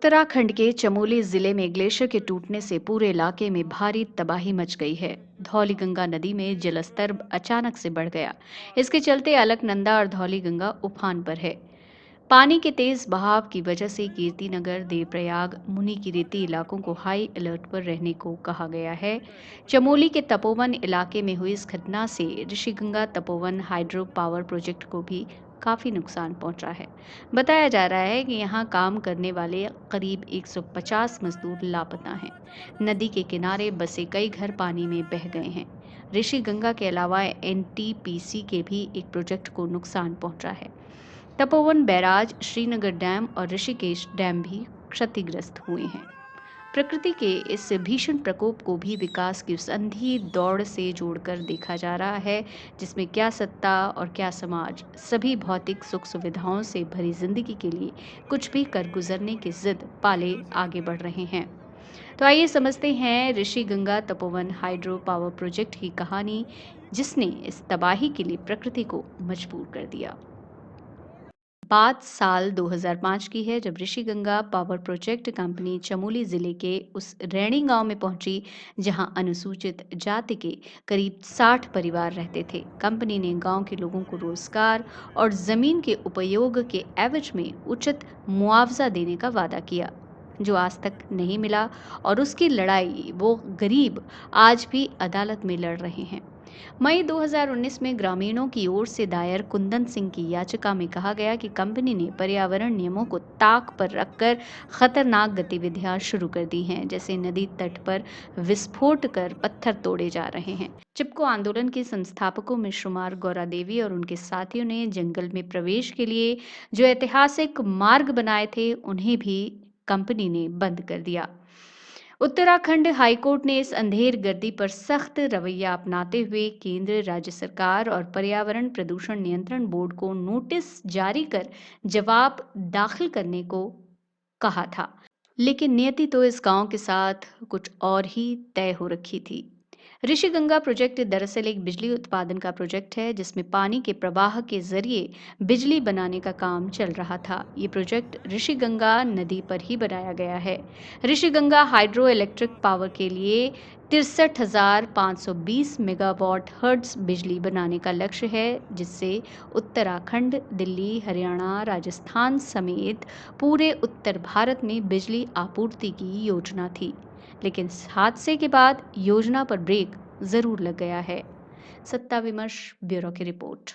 उत्तराखंड के चमोली जिले में ग्लेशियर के टूटने से पूरे इलाके में भारी तबाही मच गई है। धौलीगंगा नदी में जलस्तर अचानक से बढ़ गया। इसके चलते अलकनंदा और धौलीगंगा उफान पर है। पानी के तेज बहाव की वजह से कीर्तिनगर, देवप्रयाग, मुनि की रेती इलाकों को हाई अलर्ट पर रहने को कहा गया है। चमोली के तपोवन इलाके में हुई इस घटना से Rishiganga Tapovan hydro power project को भी काफी नुकसान पहुंचा है। बताया जा रहा है कि यहां काम करने वाले करीब 150 मजदूर लापता हैं। नदी के किनारे बसे कई घर पानी में बह गए हैं। ऋषिगंगा के अलावा एनटीपीसी के भी एक प्रोजेक्ट को नुकसान पहुंचा है। तपोवन बैराज, श्रीनगर डैम और ऋषिकेश डैम भी क्षतिग्रस्त हुए हैं। प्रकृति के इस भीषण प्रकोप को भी विकास की उस अंधी दौड़ से जोड़कर देखा जा रहा है, जिसमें क्या सत्ता और क्या समाज सभी भौतिक सुख सुविधाओं से भरी जिंदगी के लिए कुछ भी कर गुजरने की जिद पाले आगे बढ़ रहे हैं। तो आइए समझते हैं Rishi Ganga Tapovan hydro power project की कहानी, जिसने इस तबाही के लिए प्रकृति को मजबूर कर दिया। बात साल 2005 की है, जब Rishiganga power project company Chamoli जिले के उस रैणी गांव में पहुंची, जहां अनुसूचित जाति के करीब 60 परिवार रहते थे। कंपनी ने गांव के लोगों को रोजगार और जमीन के उपयोग के एवज में उचित मुआवजा देने का वादा किया, जो आज तक नहीं मिला। और उसकी लड़ाई वो गरीब आज भी अदालत में लड़ रहे हैं। मई 2019 में ग्रामीणों की ओर से दायर कुंदन सिंह की याचिका में कहा गया कि कंपनी ने पर्यावरण नियमों को ताक पर रखकर खतरनाक गतिविधियां शुरू कर दी हैं, जैसे नदी तट पर विस्फोट कर पत्थर तोड़े जा रहे हैं। चिपको आंदोलन के संस्थापकों में शुमार गौरा देवी और उनके साथियों ने जंगल में प्रवेश के लिए जो ऐतिहासिक मार्ग बनाए थे, उन्हें भी कंपनी ने बंद कर दिया। उत्तराखंड हाईकोर्ट ने इस अंधेर गर्दी पर सख्त रवैया अपनाते हुए केंद्र, राज्य सरकार और पर्यावरण प्रदूषण नियंत्रण बोर्ड को नोटिस जारी कर जवाब दाखिल करने को कहा था। लेकिन नियति तो इस गांव के साथ कुछ और ही तय हो रखी थी। ऋषिगंगा प्रोजेक्ट दरअसल एक बिजली उत्पादन का प्रोजेक्ट है, जिसमें पानी के प्रवाह के जरिए बिजली बनाने का काम चल रहा था। ये प्रोजेक्ट ऋषिगंगा नदी पर ही बनाया गया है। ऋषिगंगा हाइड्रो इलेक्ट्रिक पावर के लिए 63,520 मेगावाट हर्ट्ज बिजली बनाने का लक्ष्य है, जिससे उत्तराखंड, दिल्ली, हरियाणा, राजस्थान समेत पूरे उत्तर भारत में बिजली आपूर्ति की योजना थी। लेकिन इस हादसे के बाद योजना पर ब्रेक जरूर लग गया है। सत्ता विमर्श ब्यूरो की रिपोर्ट।